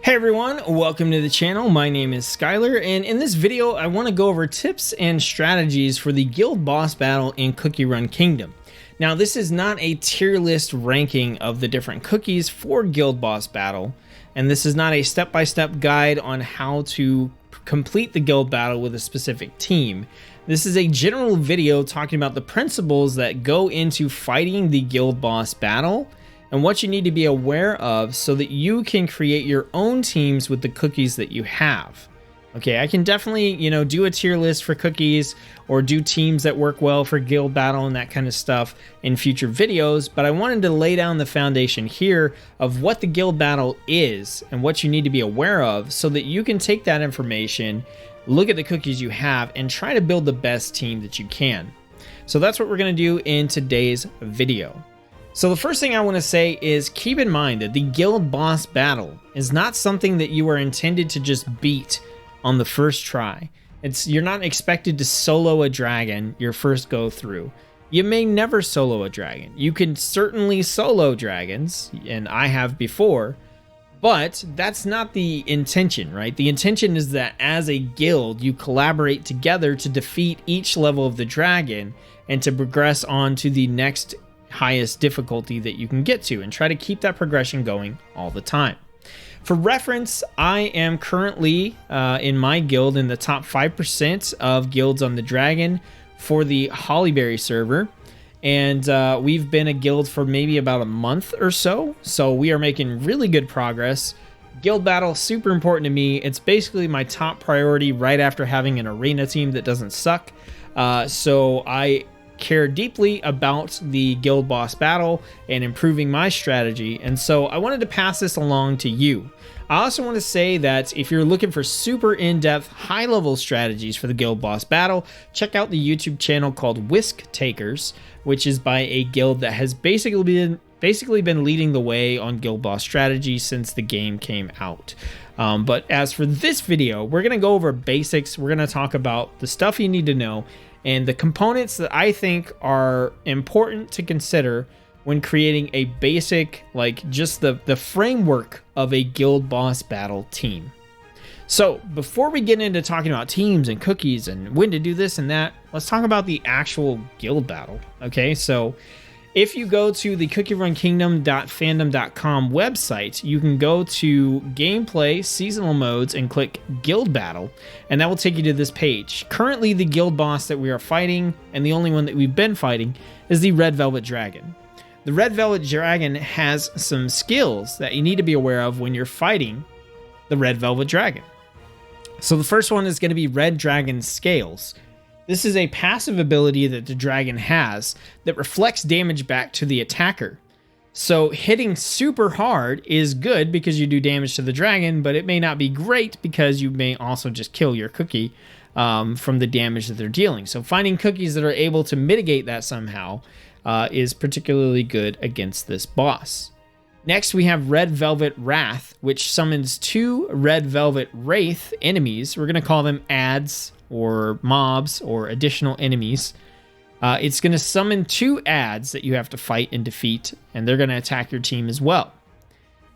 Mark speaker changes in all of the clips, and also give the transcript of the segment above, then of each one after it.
Speaker 1: Hey everyone, welcome to the channel. My name is Skylar, and in this video I want to go over tips and strategies for the guild boss battle in Cookie Run Kingdom. Now this is not a tier list ranking of the different cookies for guild boss battle, and this is not a step-by-step guide on how to complete the guild battle with a specific team. This is a general video talking about the principles that go into fighting the guild boss battle and what you need to be aware of so that you can create your own teams with the cookies that you have. Okay, I can definitely, do a tier list for cookies or do teams that work well for guild battle and that kind of stuff in future videos, but I wanted to lay down the foundation here of what the guild battle is and what you need to be aware of so that you can take that information, look at the cookies you have, and try to build the best team that you can. So that's what we're going to do in today's video. So the first thing I want to say is keep in mind that the guild boss battle is not something that you are intended to just beat on the first try. You're not expected to solo a dragon your first go through. You may never solo a dragon. You can certainly solo dragons, and I have before, but that's not the intention, right? The intention is that as a guild, you collaborate together to defeat each level of the dragon and to progress on to the next highest difficulty that you can get to, and try to keep that progression going all the time. For reference, I am currently in my guild in the top 5% of guilds on the dragon for the Hollyberry server, and we've been a guild for maybe about a month or so we are making really good progress. Guild battle, super important to me. It's basically my top priority right after having an arena team that doesn't suck. So I care deeply about the guild boss battle and improving my strategy, and so I wanted to pass this along to you. I also want to say that if you're looking for super in-depth, high-level strategies for the guild boss battle, check out the YouTube channel called Whisk Takers, which is by a guild that has basically been leading the way on guild boss strategy since the game came out. But as for this video, we're going to go over basics. We're going to talk about the stuff you need to know and the components that I think are important to consider when creating a basic, just the framework of a guild boss battle team. So before we get into talking about teams and cookies and when to do this and that, let's talk about the actual guild battle. Okay, so if you go to the cookierinKingdom.fandom.com website, you can go to gameplay, seasonal modes, and click guild battle, and that will take you to this page. Currently, the guild boss that we are fighting, and the only one that we've been fighting, is the Red Velvet Dragon. The Red Velvet Dragon has some skills that you need to be aware of when you're fighting the Red Velvet Dragon. So the first one is going to be Red Dragon Scales. This is a passive ability that the dragon has that reflects damage back to the attacker. So hitting super hard is good because you do damage to the dragon, but it may not be great because you may also just kill your cookie from the damage that they're dealing. So finding cookies that are able to mitigate that somehow is particularly good against this boss. Next, we have Red Velvet Wrath, which summons 2 Red Velvet Wraith enemies. We're going to call them adds or mobs or additional enemies. It's going to summon 2 adds that you have to fight and defeat, and they're going to attack your team as well.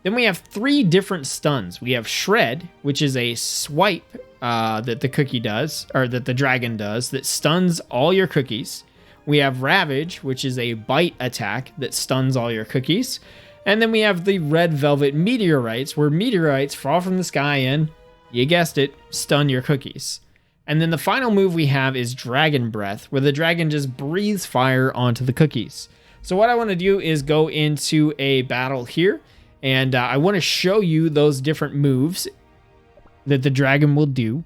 Speaker 1: Then we have 3 different stuns. We have Shred, which is a swipe that the cookie does, or that the dragon does, that stuns all your cookies. We have Ravage, which is a bite attack that stuns all your cookies. And then we have the Red Velvet Meteorites, where meteorites fall from the sky and, you guessed it, stun your cookies. And then the final move we have is Dragon Breath, where the dragon just breathes fire onto the cookies. So what I want to do is go into a battle here, and I want to show you those different moves that the dragon will do,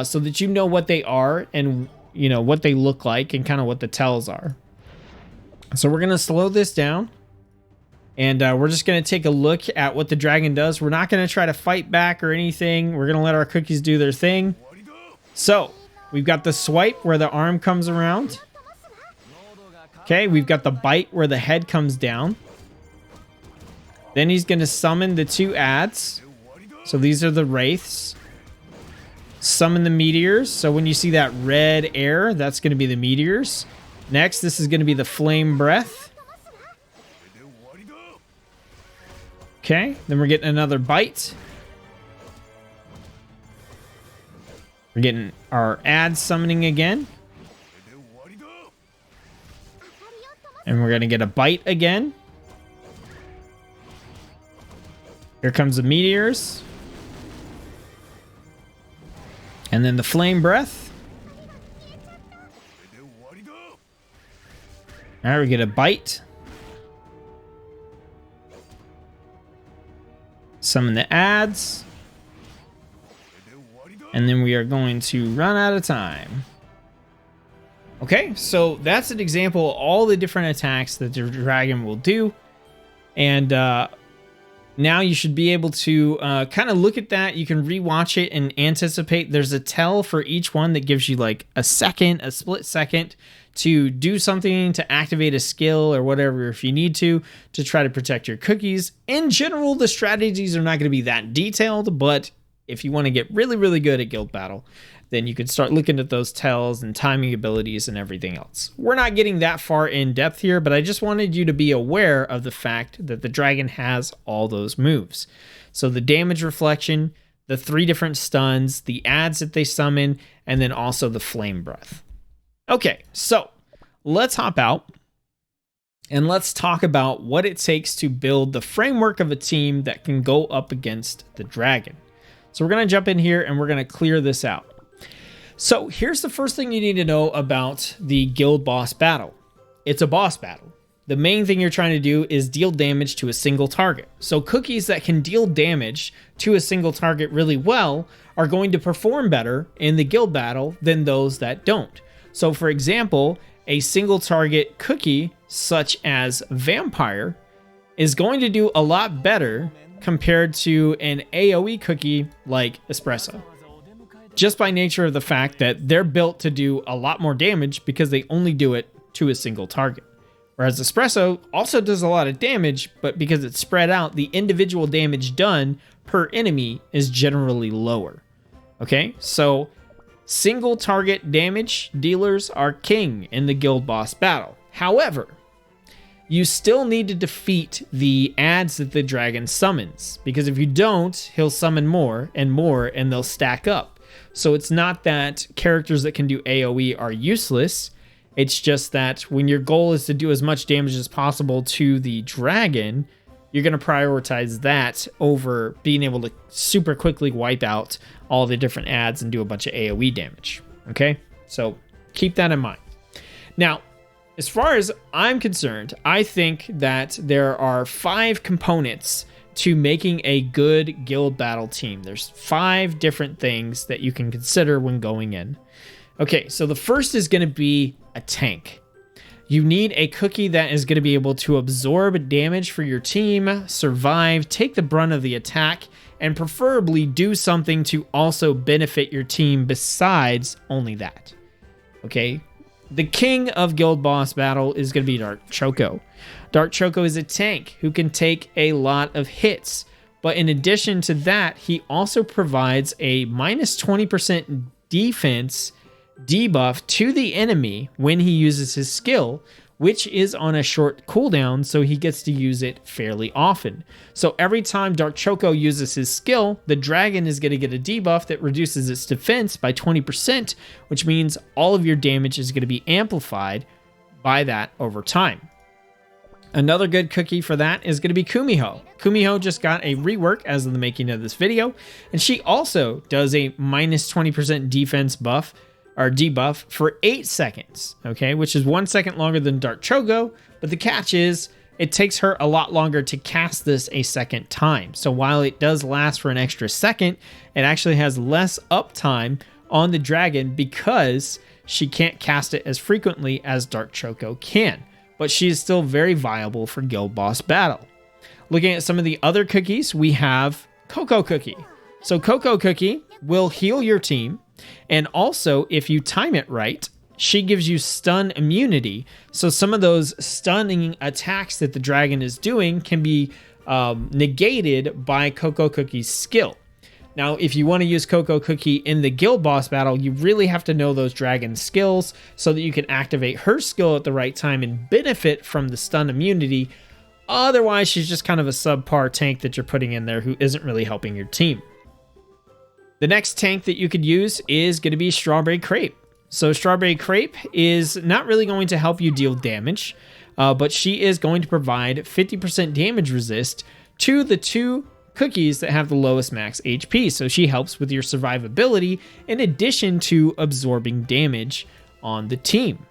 Speaker 1: so that you know what they are and what they look like and kind of what the tells are. So we're going to slow this down, and we're just going to take a look at what the dragon does. We're not going to try to fight back or anything. We're going to let our cookies do their thing. So we've got the swipe where the arm comes around. Okay, we've got the bite where the head comes down. Then he's going to summon the 2 adds. So these are the wraiths. Summon the meteors. So when you see that red air, that's going to be the meteors. Next, this is going to be the flame breath. Okay, then we're getting another bite. We're getting our ad summoning again. And we're going to get a bite again. Here comes the meteors. And then the flame breath. All right, we get a bite. Summon the ads. And then we are going to run out of time. Okay, so that's an example of all the different attacks that the dragon will do. And now you should be able to kind of look at that. You can rewatch it and anticipate. There's a tell for each one that gives you like a second, a split second to do something, to activate a skill or whatever if you need to try to protect your cookies. In general, the strategies are not going to be that detailed, but if you want to get really, really good at Guild Battle, then you can start looking at those tells and timing abilities and everything else. We're not getting that far in depth here, but I just wanted you to be aware of the fact that the dragon has all those moves. So the damage reflection, the 3 different stuns, the ads that they summon, and then also the flame breath. Okay, so let's hop out and let's talk about what it takes to build the framework of a team that can go up against the dragon. So we're going to jump in here and we're going to clear this out. So here's the first thing you need to know about the guild boss battle. It's a boss battle. The main thing you're trying to do is deal damage to a single target. So cookies that can deal damage to a single target really well are going to perform better in the guild battle than those that don't. So for example, a single target cookie such as Vampire is going to do a lot better compared to an AoE cookie like Espresso. Just by nature of the fact that they're built to do a lot more damage because they only do it to a single target. Whereas Espresso also does a lot of damage, but because it's spread out, the individual damage done per enemy is generally lower. Okay, so single target damage dealers are king in the guild boss battle. However, you still need to defeat the ads that the dragon summons, because if you don't, he'll summon more and they'll stack up. So it's not that characters that can do AoE are useless. It's just that when your goal is to do as much damage as possible to the dragon, you're going to prioritize that over being able to super quickly wipe out all the different ads and do a bunch of AoE damage. Okay, so keep that in mind. Now, as far as I'm concerned, I think that there are 5 components to making a good guild battle team. There's 5 different things that you can consider when going in. Okay, so the first is going to be a tank. You need a cookie that is going to be able to absorb damage for your team, survive, take the brunt of the attack, and preferably do something to also benefit your team besides only that. Okay, the king of Guild Boss Battle is going to be Dark Choco. Dark Choco is a tank who can take a lot of hits, but in addition to that, he also provides a minus 20% defense debuff to the enemy when he uses his skill, which is on a short cooldown, so he gets to use it fairly often. So every time Dark Choco uses his skill, the dragon is going to get a debuff that reduces its defense by 20%, which means all of your damage is going to be amplified by that over time. Another good cookie for that is going to be Kumiho. Kumiho just got a rework as of the making of this video, and she also does a minus 20% defense buff or debuff for 8 seconds, okay, which is 1 second longer than Dark Choco, but the catch is it takes her a lot longer to cast this a second time. So while it does last for an extra second, it actually has less uptime on the dragon because she can't cast it as frequently as Dark Choco can, but she is still very viable for Guild Boss Battle. Looking at some of the other cookies, we have Cocoa Cookie. So Cocoa Cookie will heal your team, and also if you time it right, she gives you stun immunity. So some of those stunning attacks that the dragon is doing can be negated by Cocoa Cookie's skill. Now, if you want to use Cocoa Cookie in the Guild Boss Battle, you really have to know those dragon skills so that you can activate her skill at the right time and benefit from the stun immunity. Otherwise, she's just kind of a subpar tank that you're putting in there who isn't really helping your team. The next tank that you could use is going to be Strawberry Crepe. So Strawberry Crepe is not really going to help you deal damage, but she is going to provide 50% damage resist to the 2 cookies that have the lowest max HP. So she helps with your survivability in addition to absorbing damage on the team.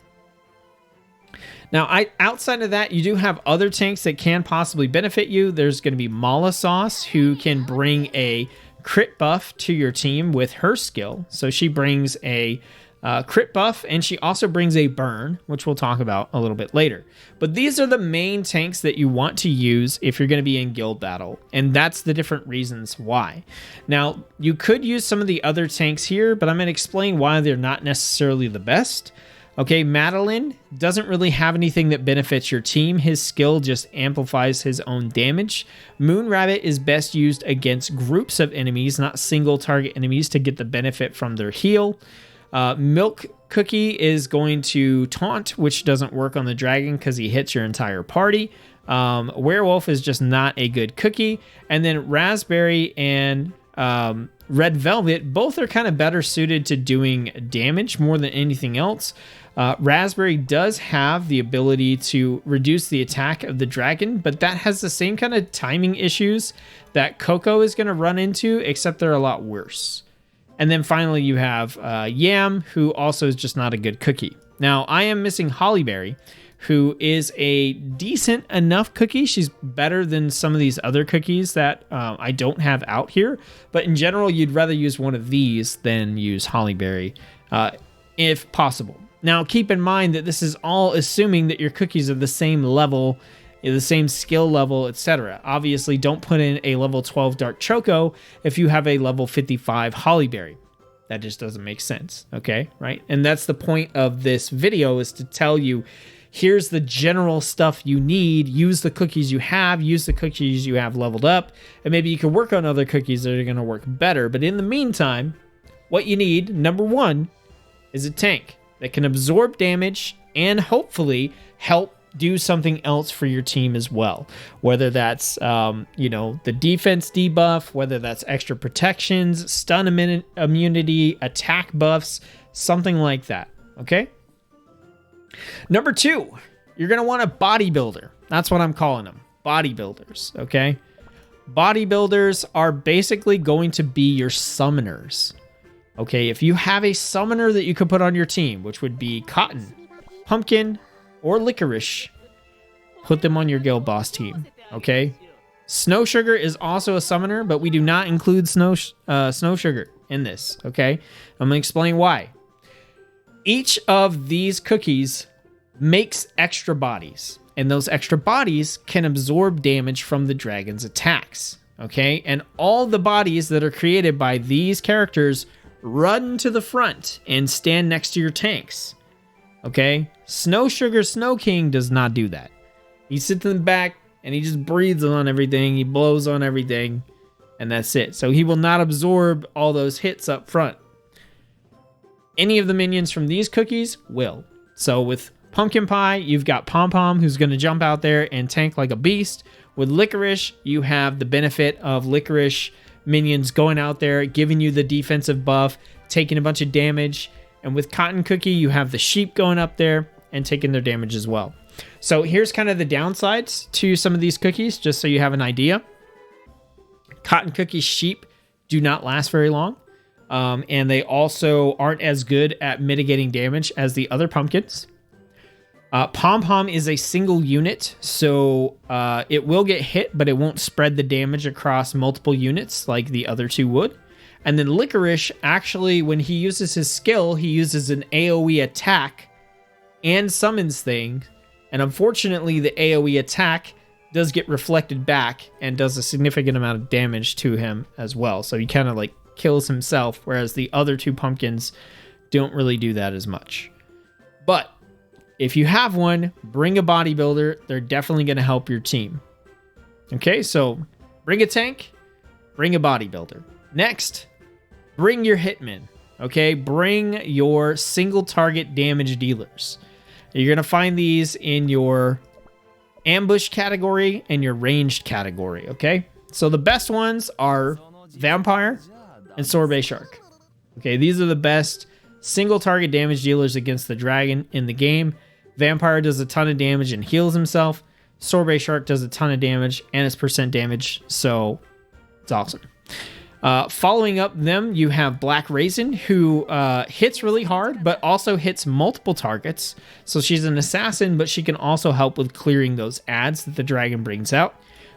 Speaker 1: Now, outside of that, you do have other tanks that can possibly benefit you. There's going to be Mala Sauce, who can bring a crit buff to your team with her skill. So she brings a crit buff, and she also brings a burn, which we'll talk about a little bit later. But these are the main tanks that you want to use if you're going to be in guild battle, and that's the different reasons why. Now, you could use some of the other tanks here, but I'm going to explain why they're not necessarily the best. Okay, Madeline doesn't really have anything that benefits your team. His skill just amplifies his own damage. Moon Rabbit is best used against groups of enemies, not single target enemies, to get the benefit from their heal. Milk Cookie is going to taunt, which doesn't work on the dragon because he hits your entire party. Werewolf is just not a good cookie. And then Raspberry and Red Velvet, both are kind of better suited to doing damage more than anything else. Raspberry does have the ability to reduce the attack of the dragon, but that has the same kind of timing issues that Coco is going to run into, except they're a lot worse. And then finally you have Yam, who also is just not a good cookie. Now, I am missing Hollyberry, who is a decent enough cookie. She's better than some of these other cookies that I don't have out here. But in general, you'd rather use one of these than use Hollyberry, if possible. Now, keep in mind that this is all assuming that your cookies are the same level, the same skill level, etc. Obviously, don't put in a level 12 Dark Choco if you have a level 55 Hollyberry. That just doesn't make sense, okay? Right? And that's the point of this video, is to tell you, here's the general stuff you need. Use the cookies you have. Use the cookies you have leveled up. And maybe you can work on other cookies that are going to work better. But in the meantime, what you need, number 1, is a tank that can absorb damage and hopefully help do something else for your team as well. Whether that's, the defense debuff, whether that's extra protections, stun immunity, attack buffs, something like that, okay? Number 2, you're going to want a bodybuilder. That's what I'm calling them, bodybuilders, okay? Bodybuilders are basically going to be your summoners. Okay, if you have a summoner that you could put on your team, which would be Cotton, Pumpkin, or Licorice, put them on your guild boss team, okay? Snow Sugar is also a summoner, but we do not include Snow Sugar in this, okay? I'm going to explain why. Each of these cookies makes extra bodies, and those extra bodies can absorb damage from the dragon's attacks, okay? And all the bodies that are created by these characters run to the front and stand next to your tanks, okay? Snow Sugar Snow King does not do that. He sits in the back and he just breathes on everything. He blows on everything, and that's it. So he will not absorb all those hits up front. Any of the minions from these cookies will. So with Pumpkin Pie, you've got Pom Pom, who's going to jump out there and tank like a beast. With Licorice, you have the benefit of Licorice minions going out there, giving you the defensive buff, taking a bunch of damage. And with Cotton Cookie, you have the sheep going up there and taking their damage as well. So here's kind of the downsides to some of these cookies, just so you have an idea. Cotton Cookie sheep do not last very long. And they also aren't as good at mitigating damage as the other pumpkins. Pom Pom is a single unit, so it will get hit, but it won't spread the damage across multiple units like the other two would. And then Licorice, actually, when he uses his skill, he uses an AoE attack and summons things. And unfortunately, the AoE attack does get reflected back and does a significant amount of damage to him as well. So he kind of like kills himself, whereas the other two pumpkins don't really do that as much. But if you have one, bring a bodybuilder. They're definitely going to help your team. Okay, so bring a tank, bring a bodybuilder. Next, bring your hitmen. Okay, bring your single target damage dealers. You're going to find these in your ambush category and your ranged category, okay? So the best ones are Vampire and Sorbet Shark. Okay, these are the best single target damage dealers against the dragon in the game. Vampire does a ton of damage and heals himself. Sorbet Shark does a ton of damage and it's percent damage, so it's awesome. Following up them, you have Black Raisin, who hits really hard, but also hits multiple targets. So she's an assassin, but she can also help with clearing those ads that the dragon brings out.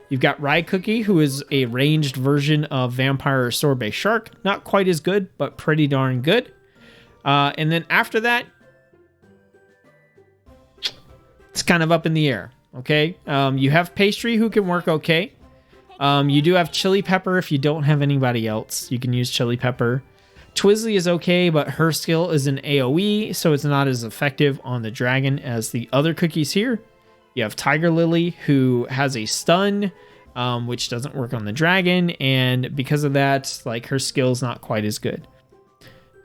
Speaker 1: You've got Rye Cookie, who is a ranged version of Vampire or Sorbet Shark. Not quite as good, but pretty darn good. And then after that, it's kind of up in the air, okay? You have Pastry, who can work okay. You do have Chili Pepper. If you don't have anybody else, you can use Chili Pepper. Twizzly is okay, but her skill is an AoE, so it's not as effective on the dragon as the other cookies here. You have Tiger Lily, who has a stun, which doesn't work on the dragon, and because of that, like, her skill's not quite as good.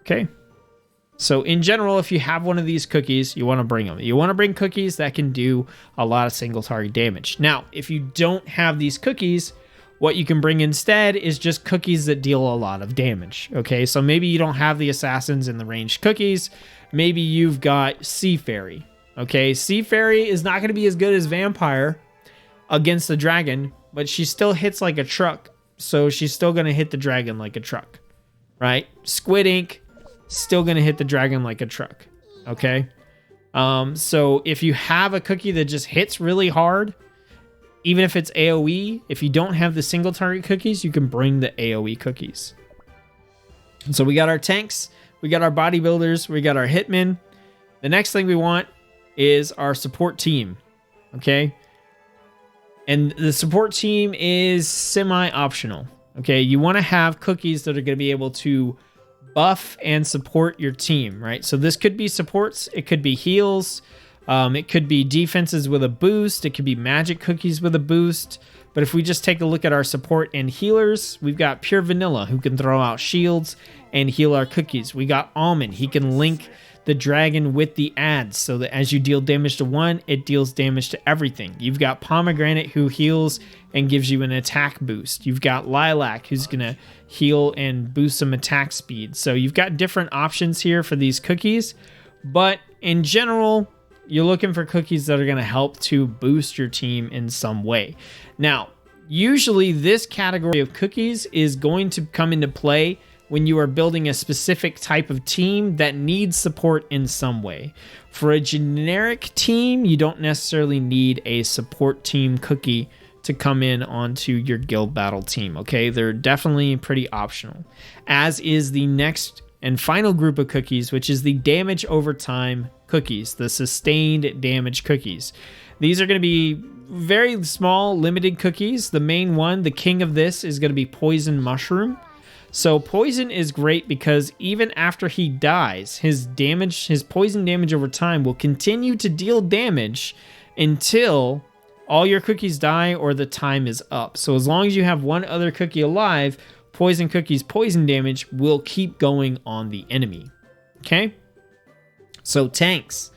Speaker 1: Okay. So in general, if you have one of these cookies, you want to bring them. You want to bring cookies that can do a lot of single target damage. Now, if you don't have these cookies, what you can bring instead is just cookies that deal a lot of damage. Okay, so maybe you don't have the assassins and the ranged cookies. Maybe you've got Sea Fairy. Okay, Sea Fairy is not going to be as good as Vampire against the dragon, but she still hits like a truck. So she's still going to hit the dragon like a truck, right? Squid Ink, still going to hit the dragon like a truck. Okay, so if you have a cookie that just hits really hard, even if it's AoE, if you don't have the single target cookies, you can bring the AoE cookies. So we got our tanks, we got our bodybuilders, we got our hitmen. The next thing we want is our support team, okay? And the support team is semi-optional, okay? You want to have cookies that are going to be able to buff and support your team, right? So this could be supports, it could be heals, it could be defenses with a boost. It could be magic cookies with a boost. But if we just take a look at our support and healers, we've got Pure Vanilla, who can throw out shields and heal our cookies. We got Almond. He can link the dragon with the ads so that as you deal damage to one, it deals damage to everything. You've got Pomegranate, who heals and gives you an attack boost. You've got Lilac, who's going to heal and boost some attack speed. So you've got different options here for these cookies. But in general, you're looking for cookies that are going to help to boost your team in some way. Now, usually this category of cookies is going to come into play when you are building a specific type of team that needs support in some way. For a generic team, you don't necessarily need a support team cookie to come in onto your guild battle team, okay? They're definitely pretty optional. As is the next and final group of cookies, which is the damage over time cookies, the sustained damage cookies. These are going to be very small, limited cookies. The main one, the king of this, is going to be Poison Mushroom. So poison is great because even after he dies, his poison damage over time will continue to deal damage until all your cookies die or the time is up. So as long as you have one other cookie alive, Poison Cookie's poison damage will keep going on the enemy. Okay? So tanks,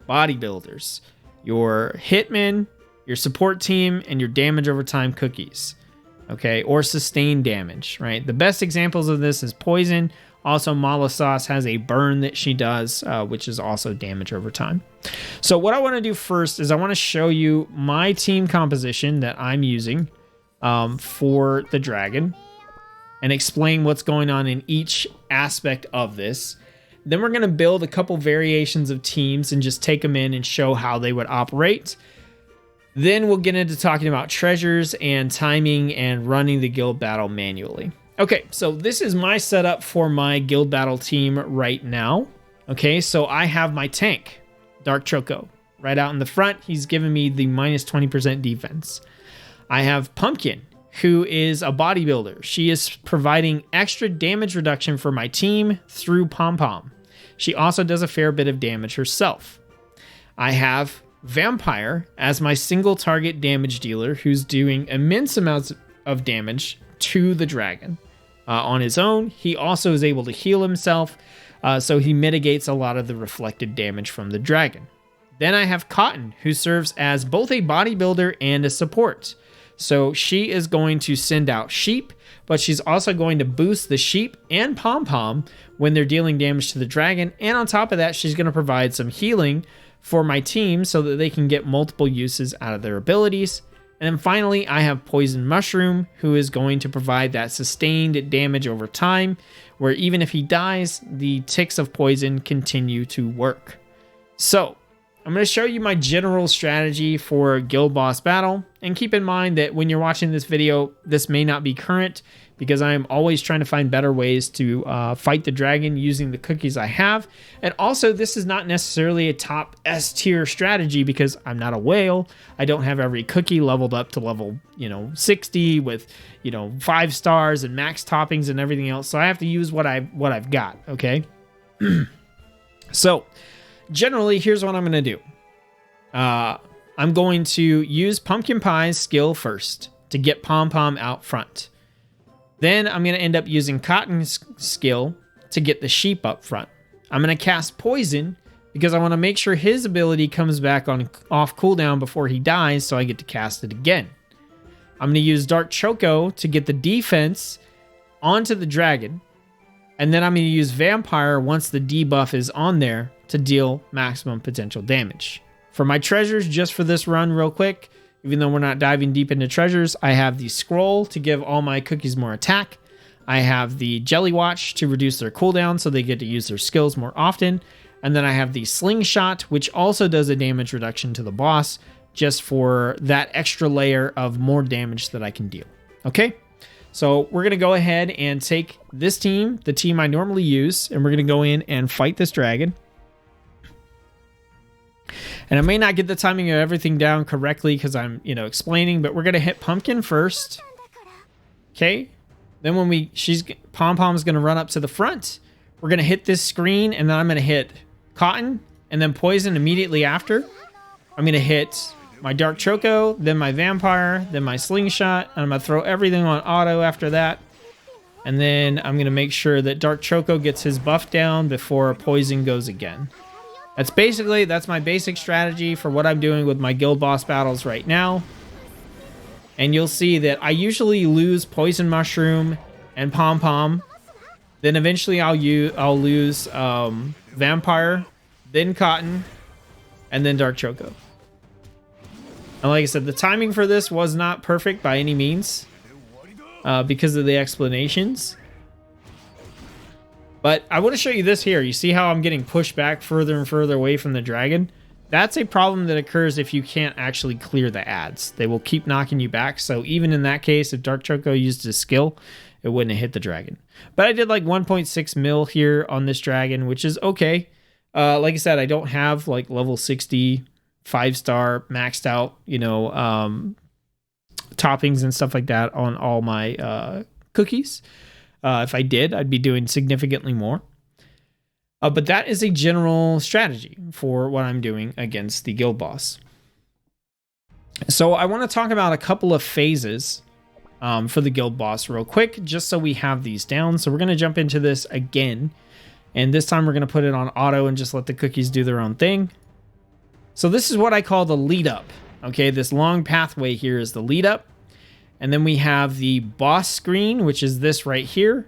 Speaker 1: bodybuilders, your hitmen, your support team, and your damage over time cookies. Okay? Or sustained damage, right? The best examples of this is Poison. Also, Mala Sauce has a burn that she does, which is also damage over time. So what I want to do first is I want to show you my team composition that I'm using for the dragon, and explain what's going on in each aspect of this. Then we're going to build a couple variations of teams and just take them in and show how they would operate. Then we'll get into talking about treasures and timing and running the guild battle manually. Okay, so this is my setup for my guild battle team right now. Okay, so I have my tank, Dark Choco, right out in the front. He's giving me the minus 20% defense. I have Pumpkin, who is a bodybuilder. She is providing extra damage reduction for my team through Pom Pom. She also does a fair bit of damage herself. I have Vampire as my single target damage dealer, who's doing immense amounts of damage to the dragon. On his own, he also is able to heal himself, so he mitigates a lot of the reflected damage from the dragon. Then I have Cotton, who serves as both a bodybuilder and a support. So she is going to send out sheep, but she's also going to boost the sheep and pom-pom when they're dealing damage to the dragon. And on top of that, she's going to provide some healing for my team so that they can get multiple uses out of their abilities. And then finally, I have Poison Mushroom, who is going to provide that sustained damage over time, where even if he dies, the ticks of poison continue to work. So I'm going to show you my general strategy for Guild Boss Battle. And keep in mind that when you're watching this video, this may not be current, because I am always trying to find better ways to fight the dragon using the cookies I have. And also, this is not necessarily a top S tier strategy because I'm not a whale. I don't have every cookie leveled up to level, 60 with, 5 stars and max toppings and everything else. So I have to use what I've got, okay? So generally, here's what I'm going to do. I'm going to use Pumpkin Pie's skill first to get Pom Pom out front. Then I'm going to end up using Cotton's skill to get the sheep up front. I'm going to cast Poison because I want to make sure his ability comes back off cooldown before he dies, so I get to cast it again. I'm going to use Dark Choco to get the defense onto the dragon. And then I'm going to use Vampire once the debuff is on there to deal maximum potential damage. For my treasures, just for this run real quick, even though we're not diving deep into treasures, I have the scroll to give all my cookies more attack. I have the Jelly Watch to reduce their cooldown so they get to use their skills more often. And then I have the Slingshot, which also does a damage reduction to the boss, just for that extra layer of more damage that I can deal. Okay, so we're going to go ahead and take this team, the team I normally use, and we're going to go in and fight this dragon. And I may not get the timing of everything down correctly because I'm, explaining, but we're going to hit Pumpkin first. Okay. Then when Pom Pom's going to run up to the front, we're going to hit this screen, and then I'm going to hit Cotton and then Poison immediately after. I'm going to hit my Dark Choco, then my Vampire, then my Slingshot, and I'm going to throw everything on auto after that. And then I'm going to make sure that Dark Choco gets his buff down before Poison goes again. That's my basic strategy for what I'm doing with my guild boss battles right now. And you'll see that I usually lose Poison Mushroom and Pom Pom. Then eventually I'll lose Vampire, then Cotton, and then Dark Choco. And like I said, the timing for this was not perfect by any means because of the explanations. But I want to show you this here. You see how I'm getting pushed back further and further away from the dragon? That's a problem that occurs if you can't actually clear the ads. They will keep knocking you back. So even in that case, if Dark Choco used his skill, it wouldn't have hit the dragon. But I did like 1.6 mil here on this dragon, which is okay. Like I said, I don't have like level 60, 5-star maxed out, toppings and stuff like that on all my cookies. If I did, I'd be doing significantly more. But that is a general strategy for what I'm doing against the guild boss. So I want to talk about a couple of phases for the guild boss real quick, just so we have these down. So we're going to jump into this again. And this time we're going to put it on auto and just let the cookies do their own thing. So this is what I call the lead up. Okay, this long pathway here is the lead up. And then we have the boss screen, which is this right here.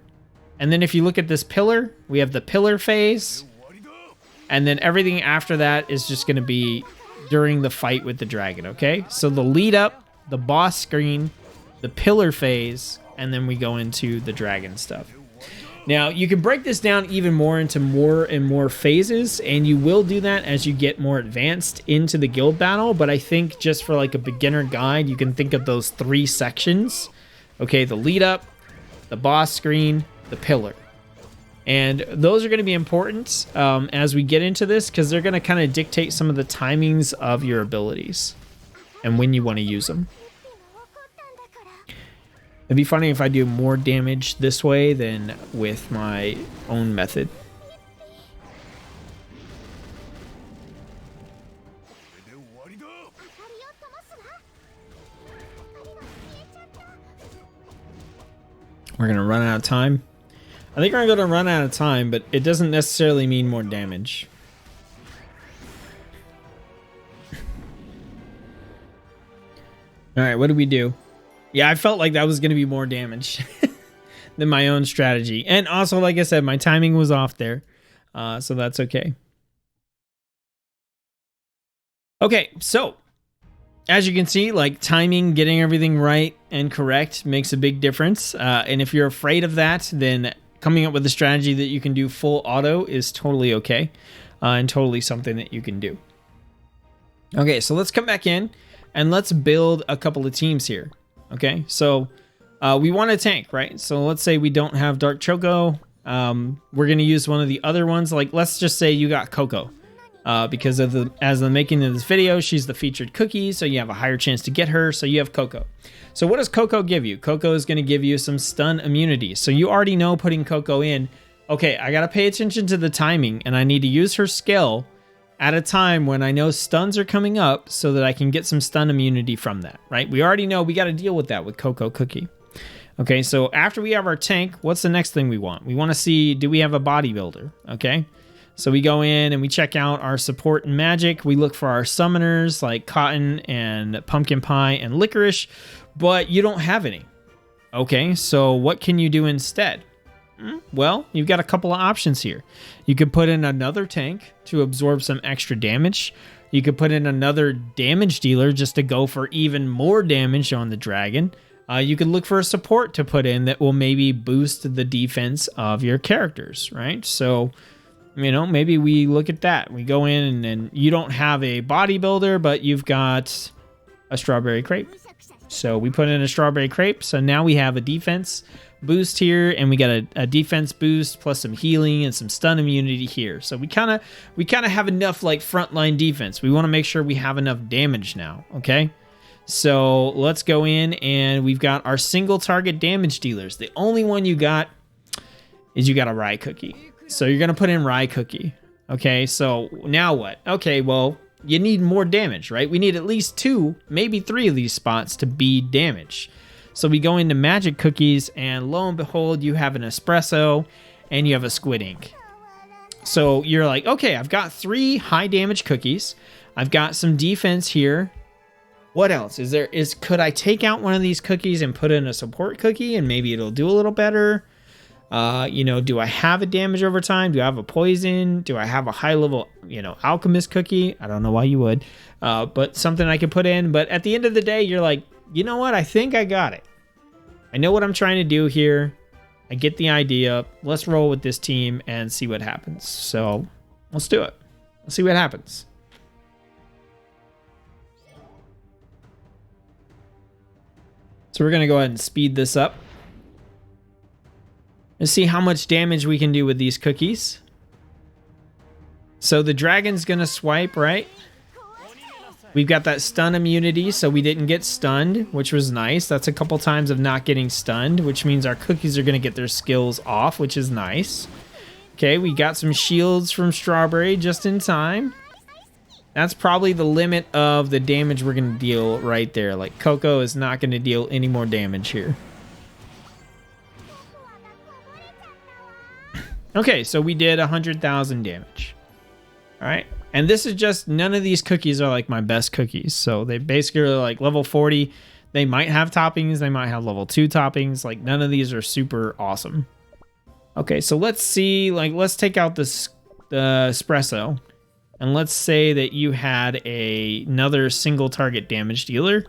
Speaker 1: And then if you look at this pillar, we have the pillar phase. And then everything after that is just going to be during the fight with the dragon, okay? So the lead up, the boss screen, the pillar phase, and then we go into the dragon stuff. Now, you can break this down even more into more and more phases, and you will do that as you get more advanced into the guild battle, but I think just for like a beginner guide, you can think of those 3 sections. Okay, the lead up, the boss screen, the pillar. And those are going to be important as we get into this, because they're going to kind of dictate some of the timings of your abilities and when you want to use them. It'd be funny if I do more damage this way than with my own method. We're going to run out of time. I think we're going to run out of time, but it doesn't necessarily mean more damage. All right, what do we do? Yeah, I felt like that was going to be more damage. than my own strategy. And also, like I said, my timing was off there. So that's okay. Okay, so as you can see, like timing, getting everything right and correct makes a big difference. And if you're afraid of that, then coming up with a strategy that you can do full auto is totally okay, and totally something that you can do. Okay, so let's come back in and let's build a couple of teams here. Okay, so we want a tank, right? So let's say we don't have Dark Choco. We're going to use one of the other ones. Like, let's just say you got Coco. Because of as the making of this video, she's the featured cookie, so you have a higher chance to get her, so you have Coco. So what does Coco give you? Coco is going to give you some stun immunity. So you already know putting Coco in, okay, I got to pay attention to the timing, and I need to use her skill at a time when I know stuns are coming up so that I can get some stun immunity from that, right? We already know we got to deal with that with Coco Cookie. Okay, so after we have our tank, what's the next thing we want? We want to see, do we have a bodybuilder? Okay. So we go in and we check out our support and magic. We look for our summoners like Cotton and Pumpkin Pie and Licorice, but you don't have any. Okay, so what can you do instead? Well, you've got a couple of options here. You could put in another tank to absorb some extra damage. You could put in another damage dealer just to go for even more damage on the dragon. You could look for a support to put in that will maybe boost the defense of your characters, right? So, you know, maybe we look at that. We go in and you don't have a bodybuilder, but you've got a strawberry crepe. So we put in a strawberry crepe. So now we have a defense boost here, and we got a defense boost plus some healing and some stun immunity here. So we kind of have enough like frontline defense. We want to make sure we have enough damage now. Okay. So let's go in, and we've got our single target damage dealers. The only one you got is you got a rye cookie. So you're going to put in Rye Cookie. Okay, so now what? Okay, well, you need more damage, right? We need at least 2, maybe 3 of these spots to be damage. So we go into Magic Cookies, and lo and behold, you have an Espresso, and you have a Squid Ink. So you're like, okay, I've got 3 high damage cookies. I've got some defense here. What else? Could I take out one of these cookies and put in a support cookie, and maybe it'll do a little better? You know, do I have a damage over time? Do I have a poison? Do I have a high level, you know, alchemist cookie? I don't know why you would, but something I could put in. But at the end of the day, you're like, you know what? I think I got it. I know what I'm trying to do here. I get the idea. Let's roll with this team and see what happens. So let's do it. Let's see what happens. So we're going to go ahead and speed this up. Let's see how much damage we can do with these cookies. So the dragon's gonna swipe, right? We've got that stun immunity, so we didn't get stunned, which was nice. That's a couple times of not getting stunned, which means our cookies are gonna get their skills off, which is nice. Okay, we got some shields from Strawberry just in time. That's probably the limit of the damage we're gonna deal right there. Like, Coco is not gonna deal any more damage here. Okay, so we did 100,000 damage. All right, and this is just, none of these cookies are like my best cookies. So they basically are like level 40. They might have toppings. They might have level 2 toppings. Like, none of these are super awesome. Okay, so let's see, like, let's take out the espresso. And let's say that you had another single target damage dealer.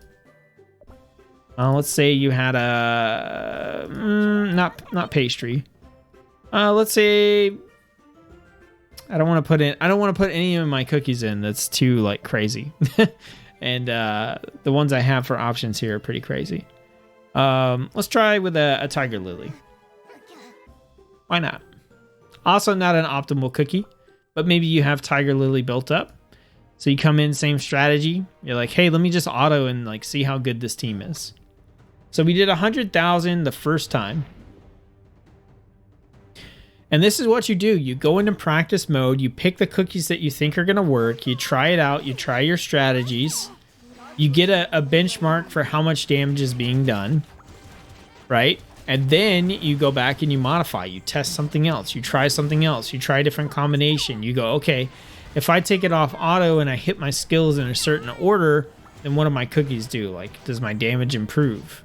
Speaker 1: Let's say you had a, not pastry. Let's say I don't want to put any of my cookies in. That's too like crazy. And the ones I have for options here are pretty crazy. Let's try with a tiger lily. Why not? Also not an optimal cookie, but maybe you have tiger lily built up. So you come in, same strategy. You're like, hey, let me just auto and like see how good this team is. So we did 100,000 the first time. And this is what you do. You go into practice mode, you pick the cookies that you think are going to work, you try it out, you try your strategies, you get a benchmark for how much damage is being done, right? And then you go back and you modify, you test something else, you try something else, you try a different combination. You go, okay, if I take it off auto and I hit my skills in a certain order, then what do my cookies do? Like, does my damage improve?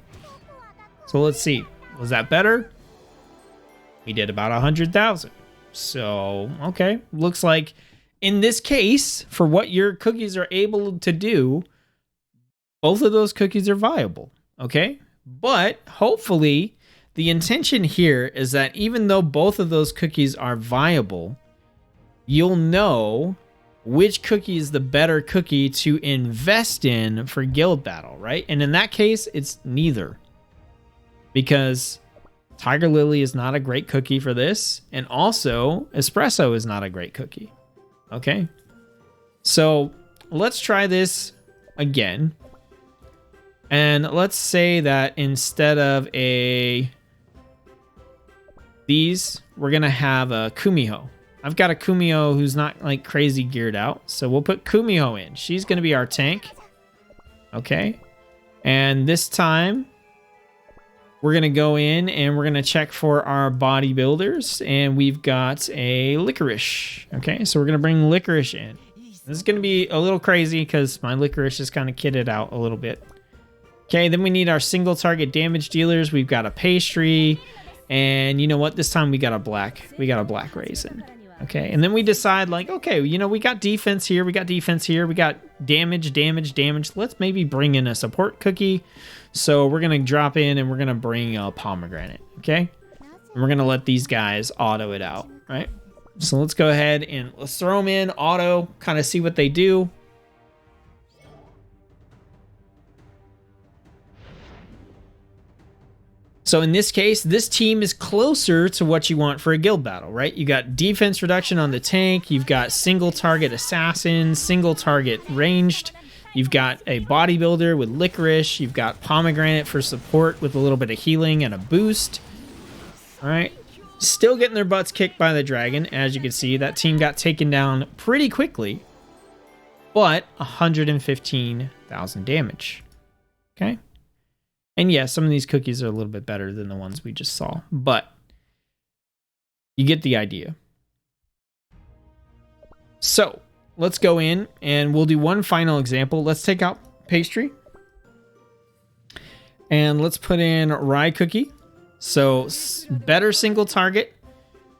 Speaker 1: So let's see. Was that better? we did about 100,000. So, okay, looks like in this case, for what your cookies are able to do, both of those cookies are viable, okay? But hopefully, the intention here is that even though both of those cookies are viable, you'll know which cookie is the better cookie to invest in for guild battle, right? And in that case, it's neither. Because Tiger Lily is not a great cookie for this, and also Espresso is not a great cookie. Okay? So let's try this again. And let's say that instead of these, we're gonna have a Kumiho. I've got a Kumiho who's not like crazy geared out, so we'll put Kumiho in. She's gonna be our tank. Okay. And this time, we're going to go in and we're going to check for our bodybuilders, and we've got a Licorice. Okay, so we're going to bring Licorice in. This is going to be a little crazy because my Licorice is kind of kitted out a little bit. Okay, then we need our single target damage dealers. We've got a Pastry, and you know what? This time we got a black raisin. Okay, and then we decide like, okay, you know, we got defense here, we got damage. Let's maybe bring in a support cookie. So we're going to drop in and we're going to bring a pomegranate, okay? And we're going to let these guys auto it out, right? So let's go ahead and let's throw them in auto, kind of see what they do. So in this case, this team is closer to what you want for a guild battle, right? You got defense reduction on the tank. You've got single target assassin, single target ranged. You've got a bodybuilder with Licorice. You've got pomegranate for support with a little bit of healing and a boost. All right. Still getting their butts kicked by the dragon. As you can see, that team got taken down pretty quickly, but 115,000 damage. Okay. And yeah, some of these cookies are a little bit better than the ones we just saw, but you get the idea. So let's go in and we'll do one final example. Let's take out Pastry and let's put in Rye Cookie. So better single target.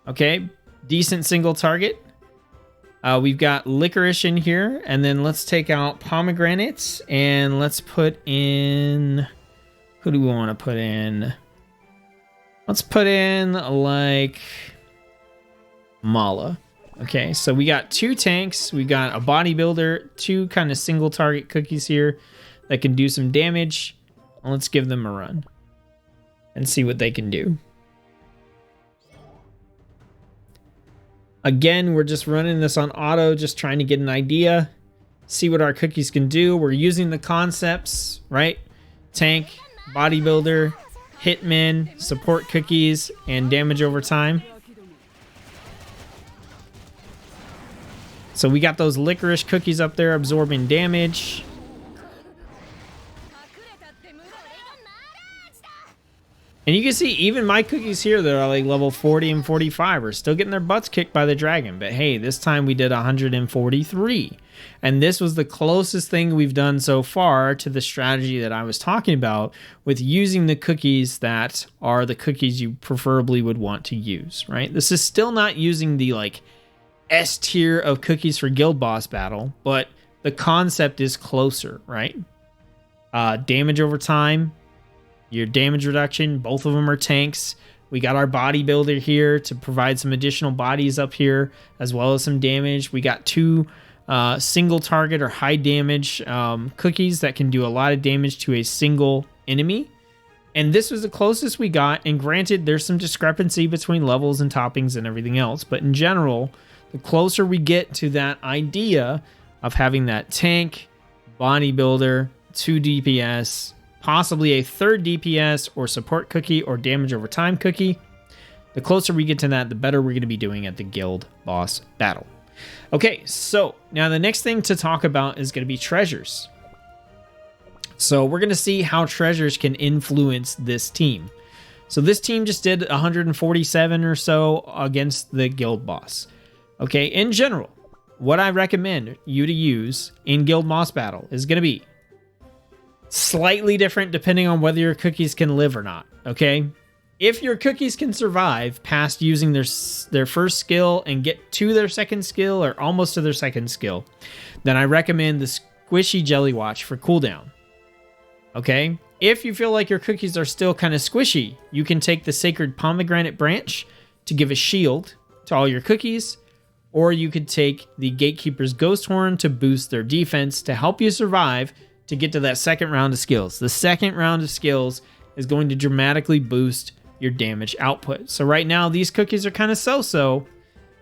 Speaker 1: Okay. Decent single target. We've got Licorice in here, and then let's take out Pomegranates and let's put in, who do we want to put in? Let's put in like Mala. Okay, so we got two tanks, we got a bodybuilder, two kind of single target cookies here that can do some damage. Let's give them a run and see what they can do. Again, we're just running this on auto, just trying to get an idea, see what our cookies can do. We're using the concepts, right? Tank, bodybuilder, hitman, support cookies, and damage over time. So we got those Licorice cookies up there absorbing damage. And you can see even my cookies here that are like level 40 and 45 are still getting their butts kicked by the dragon. But hey, this time we did 143. And this was the closest thing we've done so far to the strategy that I was talking about with using the cookies that are the cookies you preferably would want to use, right? This is still not using the like S tier of cookies for guild boss battle, but the concept is closer, right? Damage over time, your damage reduction, both of them are tanks. We got our bodybuilder here to provide some additional bodies up here, as well as some damage. We got two single target or high damage cookies that can do a lot of damage to a single enemy. And this was the closest we got. And granted, there's some discrepancy between levels and toppings and everything else. But in general, the closer we get to that idea of having that tank, bodybuilder, 2 DPS, possibly a third DPS or support cookie or damage over time cookie, the closer we get to that, the better we're going to be doing at the guild boss battle. Okay, so now the next thing to talk about is going to be treasures. So we're going to see how treasures can influence this team. So this team just did 147 or so against the guild boss. Okay, in general, what I recommend you to use in guild boss battle is going to be slightly different depending on whether your cookies can live or not. Okay, If your cookies can survive past using their first skill and get to their second skill or almost to their second skill, then I recommend the Squishy Jelly Watch for cooldown. Okay? If you feel like your cookies are still kind of squishy, you can take the Sacred Pomegranate Branch to give a shield to all your cookies, or you could take the Gatekeeper's Ghost Horn to boost their defense to help you survive to get to that second round of skills. The second round of skills is going to dramatically boost your damage output. So right now, these cookies are kind of so-so.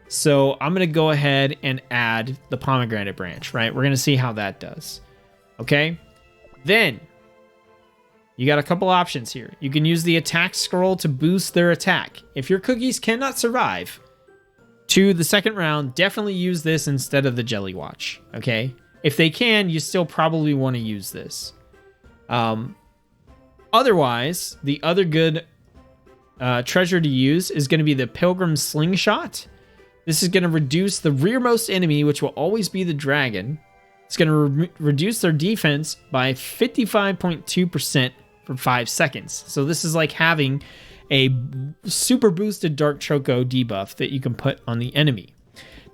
Speaker 1: So I'm going to go ahead and add the Pomegranate Branch, right? We're going to see how that does. Okay? Then, you got a couple options here. You can use the attack scroll to boost their attack. If your cookies cannot survive to the second round, definitely use this instead of the Jelly Watch, okay? If they can, you still probably want to use this. Otherwise, the other good treasure to use is going to be the Pilgrim Slingshot. This is going to reduce the rearmost enemy, which will always be the dragon. It's going to reduce their defense by 55.2% for 5 seconds. So this is like having a super boosted Dark Choco debuff that you can put on the enemy.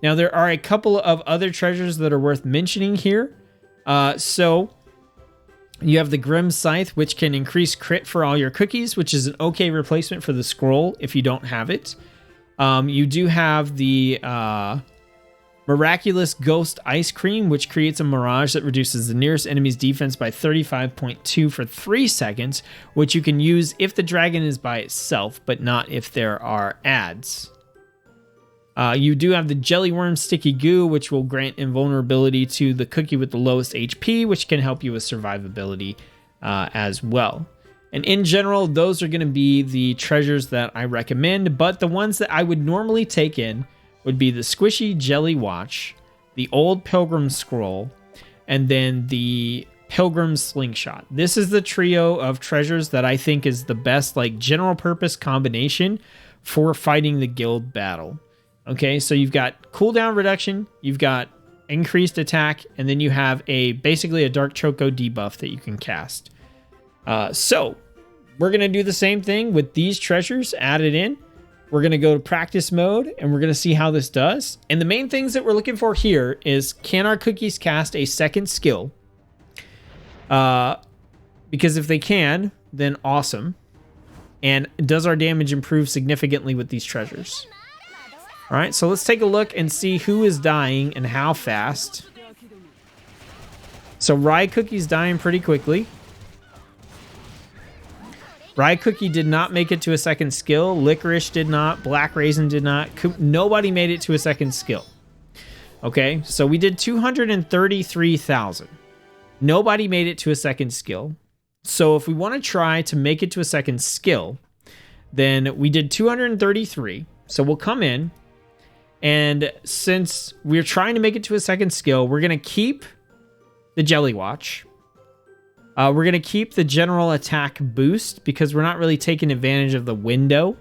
Speaker 1: Now, there are a couple of other treasures that are worth mentioning here. So you have the Grim Scythe, which can increase crit for all your cookies, which is an okay replacement for the scroll if you don't have it. You do have the Miraculous Ghost Ice Cream, which creates a mirage that reduces the nearest enemy's defense by 35.2 for 3 seconds, which you can use if the dragon is by itself, but not if there are adds. You do have the Jelly Worm Sticky Goo, which will grant invulnerability to the cookie with the lowest HP, which can help you with survivability as well. And in general, those are going to be the treasures that I recommend, but the ones that I would normally take in would be the Squishy Jelly Watch, the Old Pilgrim Scroll, and then the Pilgrim Slingshot. This is the trio of treasures that I think is the best, like, general purpose combination for fighting the guild battle. Okay, so you've got cooldown reduction, you've got increased attack, and then you have basically a Dark Choco debuff that you can cast. So we're going to do the same thing with these treasures added in. We're going to go to practice mode, and we're going to see how this does. And the main things that we're looking for here is, can our cookies cast a second skill? Because if they can, then awesome. And does our damage improve significantly with these treasures? All right, so let's take a look and see who is dying and how fast. So Rye Cookie's dying pretty quickly. Rye Cookie did not make it to a second skill. Licorice did not. Black Raisin did not. Nobody made it to a second skill. Okay, so we did 233,000. Nobody made it to a second skill. So if we want to try to make it to a second skill, then we did 233. So we'll come in, and since we're trying to make it to a second skill, we're going to keep the Jelly Watch. We're going to keep the general attack boost because we're not really taking advantage of the window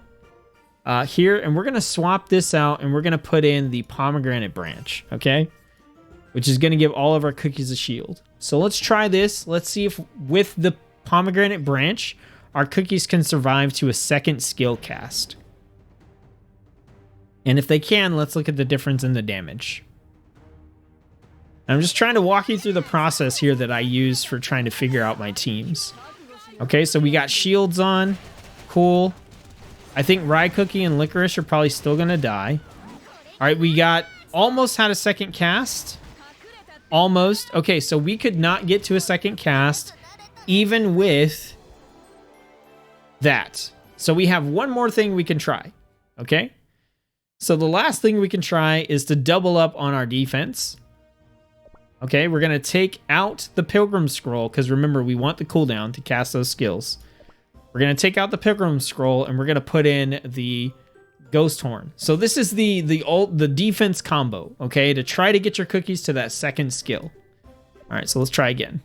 Speaker 1: here. And we're going to swap this out, and we're going to put in the Pomegranate Branch, okay? Which is going to give all of our cookies a shield. So let's try this. Let's see if with the Pomegranate Branch, our cookies can survive to a second skill cast. And if they can, let's look at the difference in the damage. I'm just trying to walk you through the process here that I use for trying to figure out my teams. Okay, so we got shields on. Cool. I think Rye Cookie and Licorice are probably still going to die. All right, we got almost had a second cast. Almost. Okay, so we could not get to a second cast even with that. So we have one more thing we can try. Okay? So the last thing we can try is to double up on our defense. Okay, we're going to take out the Pilgrim Scroll, because remember, we want the cooldown to cast those skills. We're going to take out the Pilgrim Scroll, and we're going to put in the Ghost Horn. So this is the defense combo, okay, to try to get your cookies to that second skill. All right, so let's try again.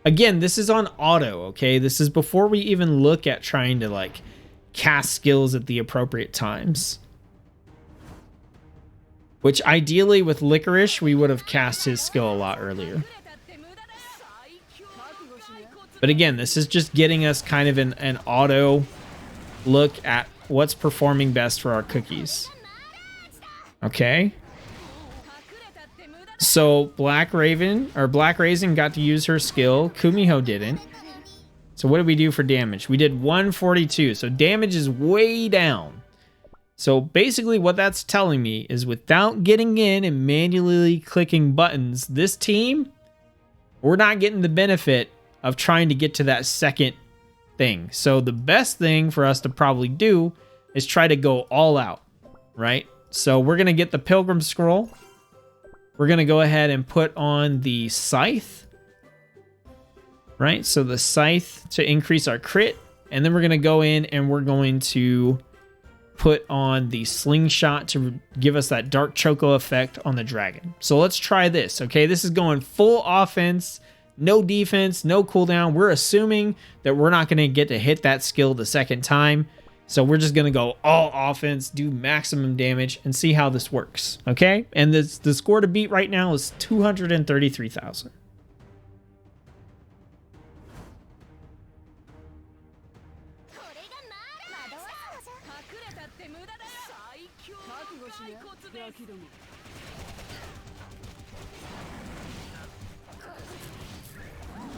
Speaker 1: Again, this is on auto, okay? This is before we even look at trying to, like, cast skills at the appropriate times. Which ideally with Licorice, we would have cast his skill a lot earlier. But again, this is just getting us kind of an auto look at what's performing best for our cookies. Okay. So Black Raisin got to use her skill. Kumiho didn't. So what did we do for damage? We did 142. So damage is way down. So basically what that's telling me is without getting in and manually clicking buttons, this team, we're not getting the benefit of trying to get to that second thing. So the best thing for us to probably do is try to go all out, right? So we're going to get the Pilgrim Scroll. We're going to go ahead and put on the Scythe. Right, so the Scythe to increase our crit, and then we're going to go in and we're going to put on the Slingshot to give us that Dark Choco effect on the dragon. So let's try this, okay? This is going full offense, no defense, no cooldown. We're assuming that we're not going to get to hit that skill the second time, so we're just going to go all offense, do maximum damage, and see how this works, okay? And the score to beat right now is 233,000.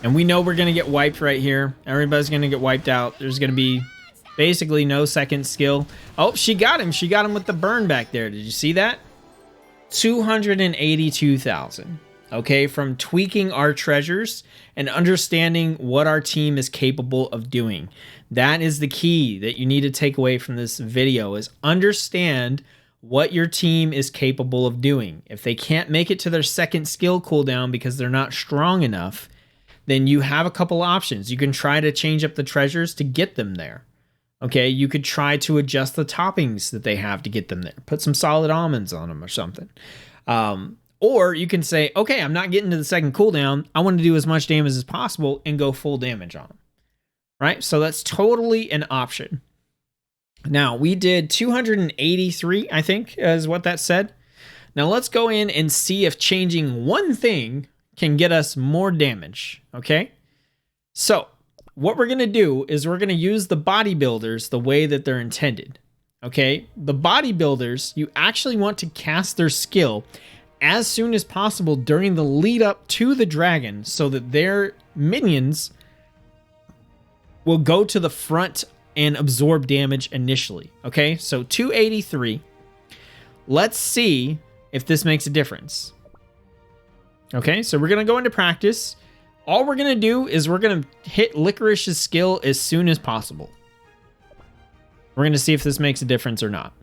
Speaker 1: And we know we're going to get wiped right here. Everybody's going to get wiped out. There's going to be basically no second skill. Oh, she got him. She got him with the burn back there. Did you see that? 282,000. Okay, from tweaking our treasures and understanding what our team is capable of doing. That is the key that you need to take away from this video, is understand what your team is capable of doing. If they can't make it to their second skill cooldown because they're not strong enough, then you have a couple options. You can try to change up the treasures to get them there. Okay, you could try to adjust the toppings that they have to get them there. Put some solid almonds on them or something. Or you can say, okay, I'm not getting to the second cooldown. I want to do as much damage as possible and go full damage on them. Right? So that's totally an option. Now, we did 283, I think, is what that said. Now, let's go in and see if changing one thing can get us more damage, okay? So, what we're going to do is we're going to use the bodybuilders the way that they're intended, okay? The bodybuilders, you actually want to cast their skill as soon as possible during the lead up to the dragon so that their minions will go to the front and absorb damage initially, okay? So 283. Let's see if this makes a difference. Okay, so we're going to go into practice. All we're going to do is we're going to hit Licorice's skill as soon as possible. We're going to see if this makes a difference or not.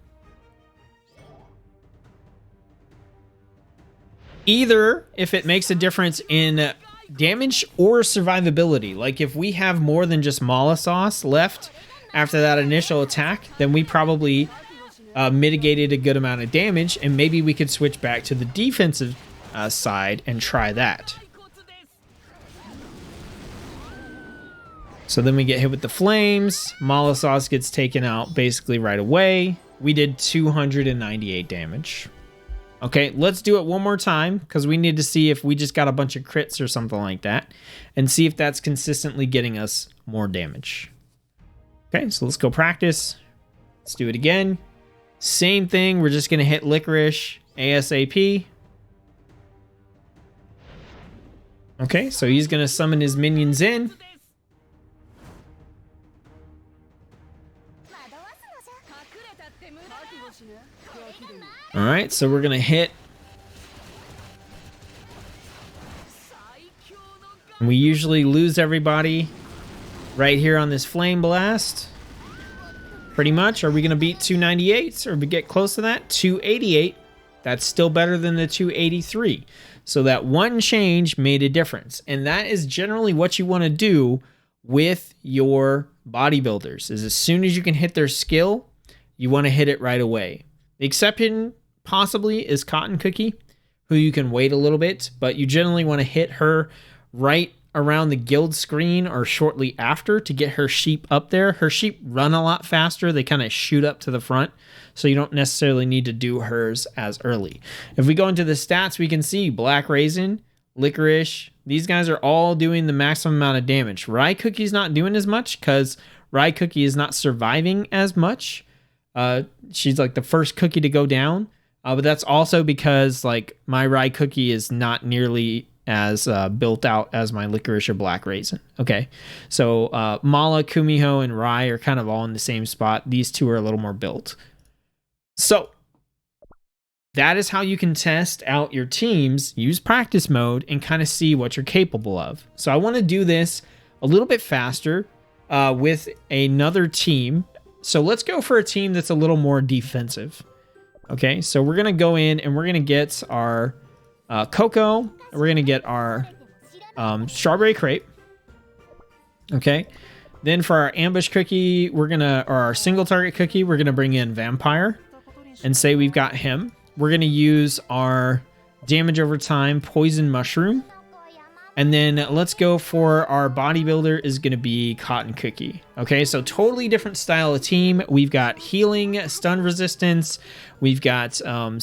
Speaker 1: Either if it makes a difference in damage or survivability. Like if we have more than just Mala Sauce left after that initial attack, then we probably mitigated a good amount of damage, and maybe we could switch back to the defensive side and try that. So then we get hit with the flames. Mala Sauce gets taken out basically right away. We did 298 damage. Okay, let's do it one more time because we need to see if we just got a bunch of crits or something like that and see if that's consistently getting us more damage. Okay, so let's go practice. Let's do it again. Same thing, we're just going to hit Licorice ASAP. Okay, so he's going to summon his minions in. All right, so we're going to hit. And we usually lose everybody right here on this Flame Blast. Pretty much. Are we going to beat 298 or we get close to that? 288. That's still better than the 283. So that one change made a difference. And that is generally what you want to do with your bodybuilders, is as soon as you can hit their skill, you want to hit it right away. The exception possibly is Cotton Cookie, who you can wait a little bit, but you generally want to hit her right around the guild screen or shortly after to get her sheep up there. Her sheep run a lot faster. They kind of shoot up to the front, so you don't necessarily need to do hers as early. If we go into the stats, we can see Black Raisin Licorice. These guys are all doing the maximum amount of damage. Rye Cookie's not doing as much because Rye Cookie is not surviving as much. She's like the first cookie to go down. But that's also because like my Rye Cookie is not nearly as built out as my Licorice or Black Raisin. Okay, so Mala, Kumiho, and Rye are kind of all in the same spot. These two are a little more built. So that is how you can test out your teams, use practice mode, and kind of see what you're capable of. So I want to do this a little bit faster with another team. So let's go for a team that's a little more defensive. Okay, so we're going to go in and we're going to get our Cocoa. We're going to get our Strawberry Crepe. Okay, then for our Ambush Cookie, or our Single Target Cookie, we're going to bring in Vampire and say we've got him. We're going to use our Damage Over Time Poison Mushroom. And then let's go for our bodybuilder is going to be Cotton Cookie. Okay, so totally different style of team. We've got healing, stun resistance. We've got some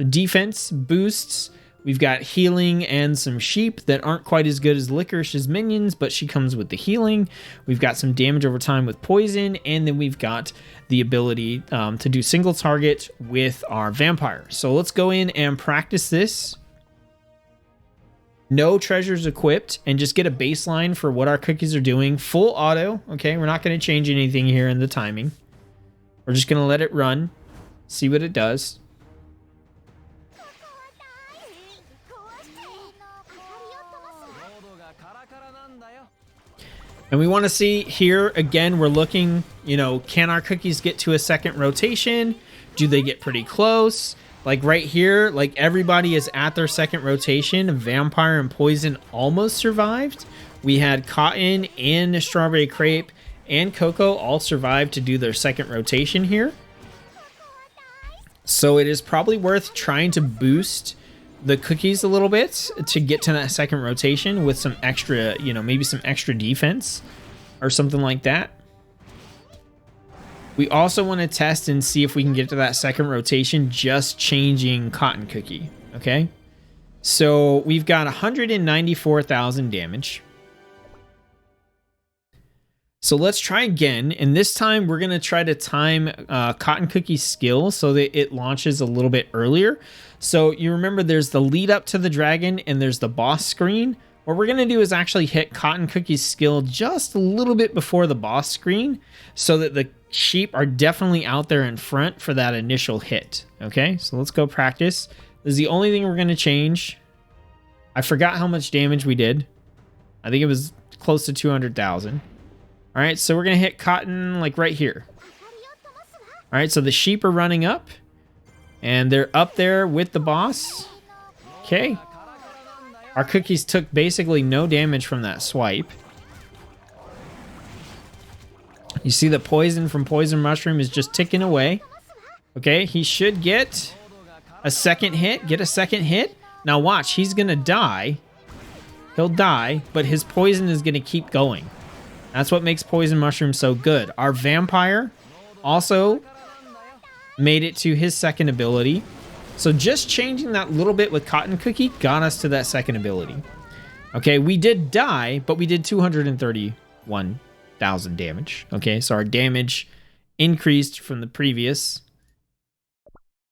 Speaker 1: defense boosts. We've got healing and some sheep that aren't quite as good as Licorice's minions, but she comes with the healing. We've got some damage over time with poison, and then we've got the ability to do single target with our vampire. So let's go in and practice this. No treasures equipped, and just get a baseline for what our cookies are doing. Full auto, okay? We're not going to change anything here in the timing. We're just going to let it run, see what it does. And we want to see here, again, we're looking, you know, can our cookies get to a second rotation? Do they get pretty close? Like right here, like everybody is at their second rotation. Vampire and Poison almost survived. We had Cotton and Strawberry Crepe and Cocoa all survived to do their second rotation here. So it is probably worth trying to boost the cookies a little bit to get to that second rotation with some extra, you know, maybe some extra defense or something like that. We also want to test and see if we can get to that second rotation just changing Cotton Cookie, okay? So we've got 194,000 damage. So let's try again, and this time we're going to try to time Cotton Cookie's skill so that it launches a little bit earlier. So you remember there's the lead up to the dragon and there's the boss screen. What we're going to do is actually hit Cotton Cookie's skill just a little bit before the boss screen so that the sheep are definitely out there in front for that initial hit. Okay, so let's go practice. This is the only thing we're going to change. I forgot how much damage we did. I think it was close to 200,000. All right, so we're going to hit Cotton like right here. All right, so the sheep are running up and they're up there with the boss. Okay. Our cookies took basically no damage from that swipe. You see the poison from Poison Mushroom is just ticking away. Okay, he should get a second hit. Get a second hit. Now watch, he's going to die. He'll die, but his poison is going to keep going. That's what makes Poison Mushroom so good. Our vampire also made it to his second ability. So just changing that little bit with Cotton Cookie got us to that second ability. Okay, we did die, but we did 231,000 damage. Okay, so our damage increased from the previous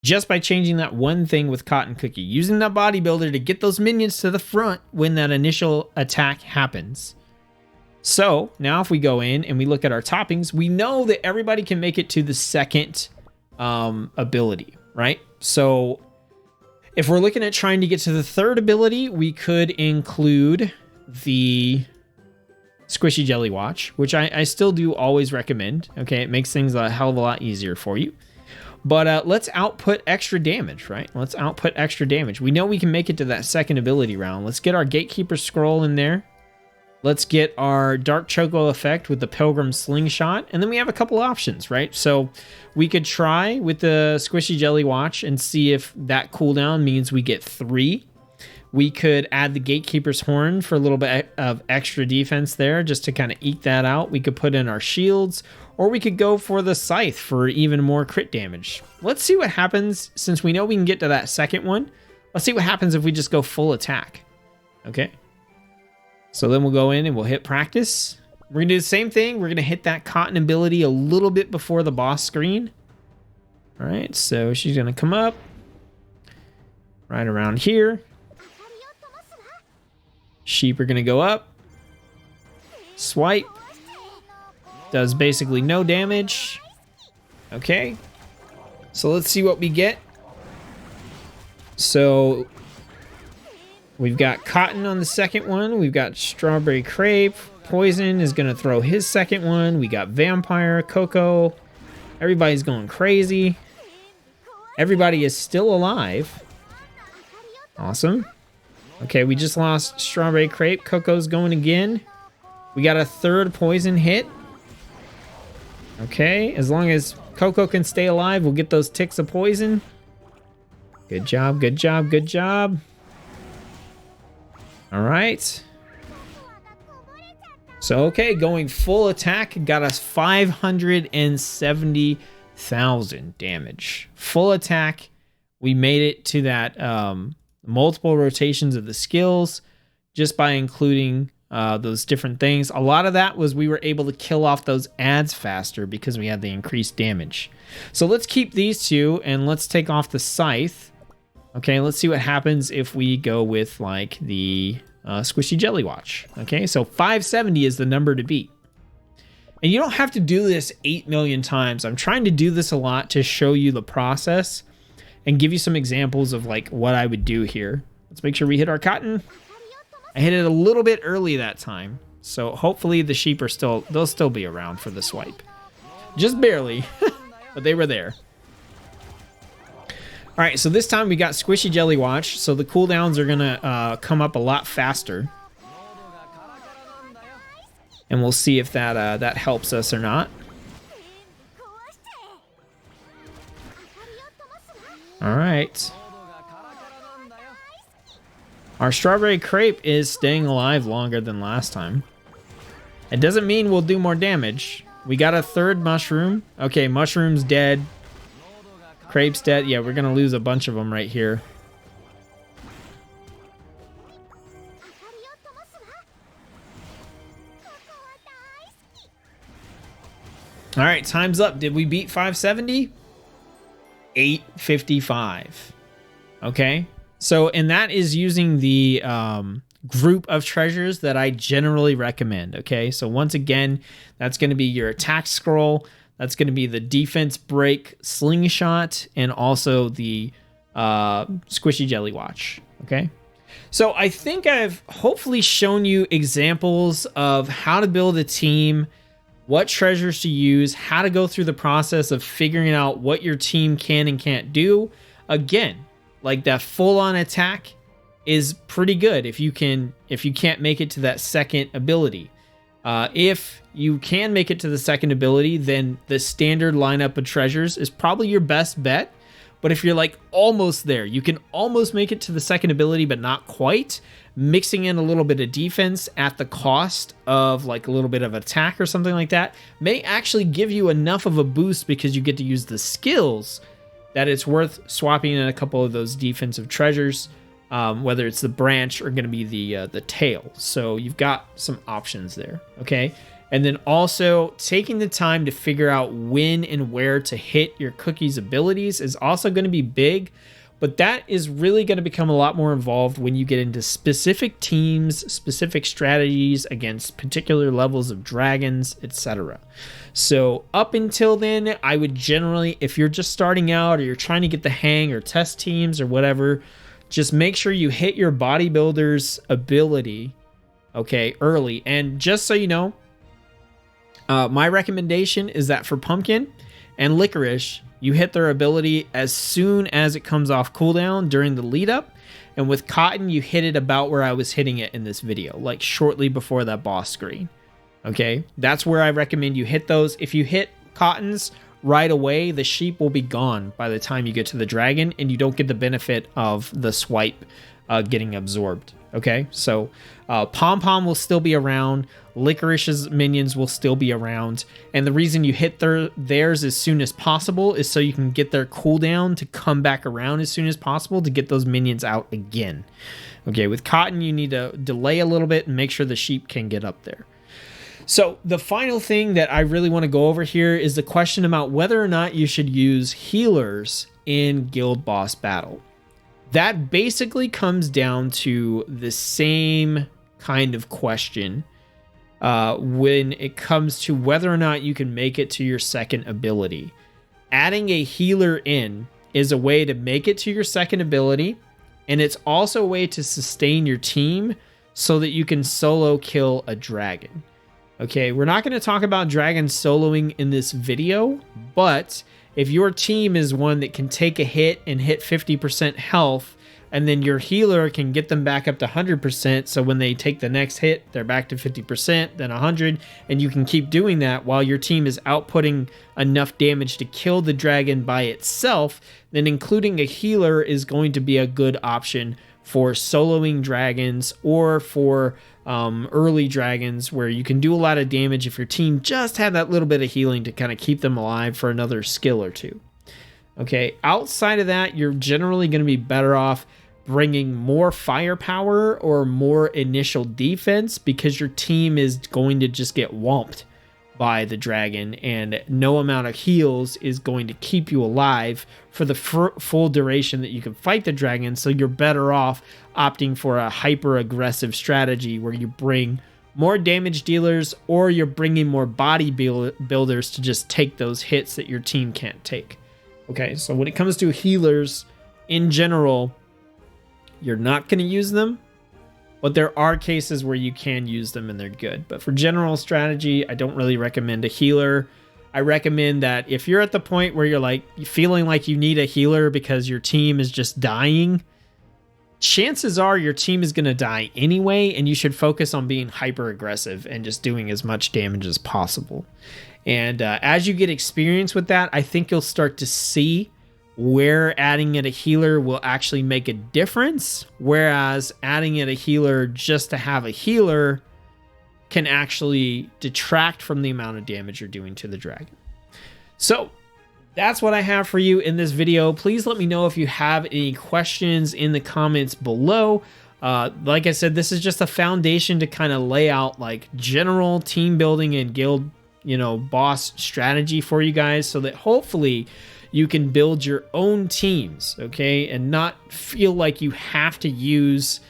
Speaker 1: just by changing that one thing with Cotton Cookie. Using that bodybuilder to get those minions to the front when that initial attack happens. So now if we go in and we look at our toppings, we know that everybody can make it to the second ability, right? So if we're looking at trying to get to the third ability, we could include the Squishy Jelly Watch, which I still do always recommend. Okay, it makes things a hell of a lot easier for you. But let's output extra damage, right? Let's output extra damage. We know we can make it to that second ability round. Let's get our Gatekeeper Scroll in there. Let's get our Dark Choco effect with the Pilgrim Slingshot. And then we have a couple options, right? So we could try with the Squishy Jelly Watch and see if that cooldown means we get 3. We could add the Gatekeeper's Horn for a little bit of extra defense there just to kind of eke that out. We could put in our shields, or we could go for the Scythe for even more crit damage. Let's see what happens since we know we can get to that second one. Let's see what happens if we just go full attack. Okay. So then we'll go in and we'll hit practice. We're going to do the same thing. We're going to hit that cotton ability a little bit before the boss screen. All right, so she's going to come up right around here. Sheep are going to go up. Swipe. Does basically no damage. Okay. So let's see what we get. So we've got cotton on the second one. We've got strawberry crepe. Poison is going to throw his second one. We got vampire, Coco. Everybody's going crazy. Everybody is still alive. Awesome. Okay, we just lost strawberry crepe. Coco's going again. We got a third poison hit. Okay, as long as Coco can stay alive, we'll get those ticks of poison. Good job, good job, good job. All right. So, okay, going full attack got us 570,000 damage. Full attack, we made it to that multiple rotations of the skills just by including those different things. A lot of that was we were able to kill off those ads faster because we had the increased damage. So let's keep these two and let's take off the scythe. Okay, let's see what happens if we go with like the squishy jelly watch. Okay, so 570 is the number to beat. And you don't have to do this 8 million times. I'm trying to do this a lot to show you the process and give you some examples of like what I would do here. Let's make sure we hit our cotton. I hit it a little bit early that time. So hopefully the sheep are they'll still be around for the swipe. Just barely, but they were there. All right, so this time we got Squishy Jelly Watch, so the cooldowns are gonna come up a lot faster. And we'll see if that helps us or not. All right. Our strawberry crepe is staying alive longer than last time. It doesn't mean we'll do more damage. We got a third mushroom. Okay, mushroom's dead. Crepe's dead. Yeah, we're gonna lose a bunch of them right here. All right, time's up. Did we beat 570? 855. Okay, so and that is using the group of treasures that I generally recommend. Okay, so once again, that's going to be your attack scroll. That's going to be the defense break slingshot and also the squishy jelly watch. Okay, so I think I've hopefully shown you examples of how to build a team, what treasures to use, how to go through the process of figuring out what your team can and can't do. Again, like that full-on attack is pretty good if you can't make it to that second ability. If you can make it to the second ability, then the standard lineup of treasures is probably your best bet. But if you're like almost there, you can almost make it to the second ability, but not quite, mixing in a little bit of defense at the cost of like a little bit of attack or something like that may actually give you enough of a boost because you get to use the skills that it's worth swapping in a couple of those defensive treasures, whether it's the branch or going to be the tail. So you've got some options there, okay? And then also taking the time to figure out when and where to hit your cookie's abilities is also going to be big, but that is really going to become a lot more involved when you get into specific teams, specific strategies against particular levels of dragons, etc. So up until then, I would generally, if you're just starting out or you're trying to get the hang or test teams or whatever, just make sure you hit your bodybuilder's ability, okay, early. And just so you know, my recommendation is that for Pumpkin and Licorice, you hit their ability as soon as it comes off cooldown during the lead up. And with Cotton, you hit it about where I was hitting it in this video, like shortly before that boss screen. Okay, that's where I recommend you hit those. If you hit Cottons right away, the sheep will be gone by the time you get to the dragon, and you don't get the benefit of the swipe getting absorbed. Okay, so Pom Pom will still be around. Licorice's minions will still be around. And the reason you hit theirs as soon as possible is so you can get their cooldown to come back around as soon as possible to get those minions out again. Okay, with Cotton, you need to delay a little bit and make sure the sheep can get up there. So the final thing that I really want to go over here is the question about whether or not you should use healers in Guild Boss Battle. That basically comes down to the same kind of question when it comes to whether or not you can make it to your second ability. Adding a healer in is a way to make it to your second ability, and it's also a way to sustain your team so that you can solo kill a dragon. Okay, we're not going to talk about dragon soloing in this video, but if your team is one that can take a hit and hit 50% health, and then your healer can get them back up to 100%, so when they take the next hit, they're back to 50%, then 100, and you can keep doing that while your team is outputting enough damage to kill the dragon by itself, then including a healer is going to be a good option for soloing dragons or for early dragons where you can do a lot of damage if your team just had that little bit of healing to kind of keep them alive for another skill or two. Okay, outside of that, you're generally going to be better off bringing more firepower or more initial defense because your team is going to just get whomped by the dragon, and no amount of heals is going to keep you alive for the full duration that you can fight the dragon. So you're better off opting for a hyper aggressive strategy where you bring more damage dealers or you're bringing more body builders to just take those hits that your team can't take. Okay, so when it comes to healers in general, you're not going to use them, but there are cases where you can use them and they're good. But for general strategy, I don't really recommend a healer. I recommend that if you're at the point where you're like feeling like you need a healer because your team is just dying, chances are your team is going to die anyway, and you should focus on being hyper aggressive and just doing as much damage as possible. And as you get experience with that, I think you'll start to see where adding in a healer will actually make a difference, whereas adding in a healer just to have a healer can actually detract from the amount of damage you're doing to the dragon. So that's what I have for you in this video. Please let me know if you have any questions in the comments below. Like I said, this is just a foundation to kind of lay out like general team building and guild, boss strategy for you guys so that hopefully you can build your own teams, okay, and not feel like you have to use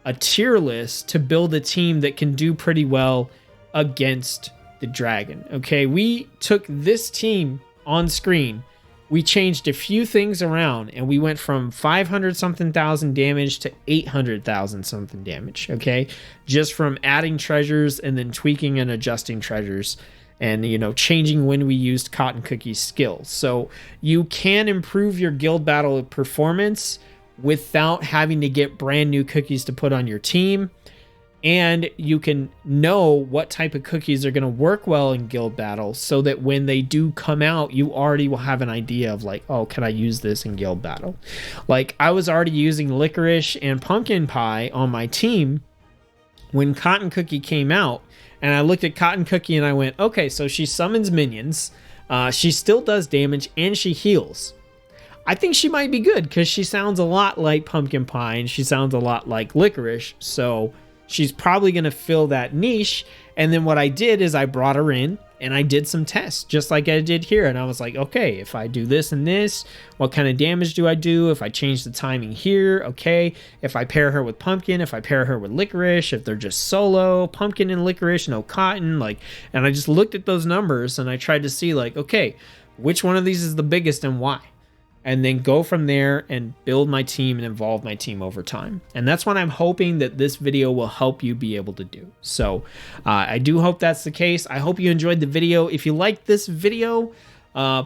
Speaker 1: a tier list to build a team that can do pretty well against the dragon, okay? We took this team on screen, we changed a few things around, and we went from 500-something thousand damage to 800,000 something damage, okay? Just from adding treasures and then tweaking and adjusting treasures and, changing when we used Cotton Cookie's skills. So you can improve your guild battle performance without having to get brand new cookies to put on your team. And you can know what type of cookies are going to work well in guild battle so that when they do come out, you already will have an idea of like, oh, can I use this in guild battle? Like I was already using licorice and pumpkin pie on my team when Cotton Cookie came out. And I looked at Cotton Cookie and I went, okay, so she summons minions, she still does damage, and she heals. I think she might be good because she sounds a lot like Pumpkin Pie and she sounds a lot like Licorice. So she's probably going to fill that niche. And then what I did is I brought her in and I did some tests just like I did here. And I was like, okay, if I do this and this, what kind of damage do I do? If I change the timing here, okay. If I pair her with Pumpkin, if I pair her with Licorice, if they're just solo, Pumpkin and Licorice, no Cotton, and I just looked at those numbers and I tried to see like, okay, which one of these is the biggest and why? And then go from there and build my team and evolve my team over time. And that's what I'm hoping that this video will help you be able to do. So I do hope that's the case. I hope you enjoyed the video. If you liked this video,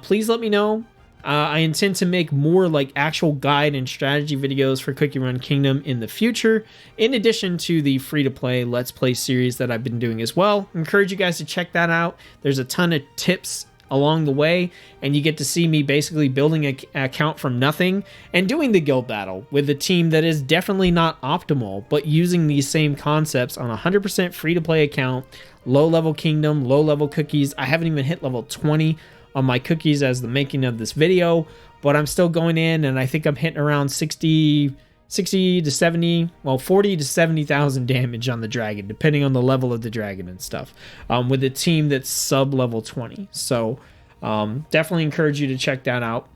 Speaker 1: please let me know. I intend to make more like actual guide and strategy videos for Cookie Run Kingdom in the future, in addition to the free-to-play Let's Play series that I've been doing as well. I encourage you guys to check that out. There's a ton of tips along the way, and you get to see me basically building an account from nothing and doing the guild battle with a team that is definitely not optimal, but using these same concepts on a 100% free-to-play account, low-level kingdom, low-level cookies. I haven't even hit level 20 on my cookies as the making of this video, but I'm still going in, and I think I'm hitting around 60 to 70, well, 40 to 70,000 damage on the dragon, depending on the level of the dragon and stuff, with a team that's sub level 20. So definitely encourage you to check that out.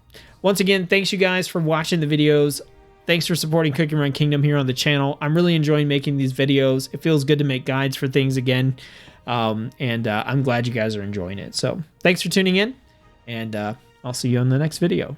Speaker 1: Once again, thanks you guys for watching the videos. Thanks for supporting Cookie Run Kingdom here on the channel. I'm really enjoying making these videos. It feels good to make guides for things again, and I'm glad you guys are enjoying it. So thanks for tuning in, and I'll see you on the next video.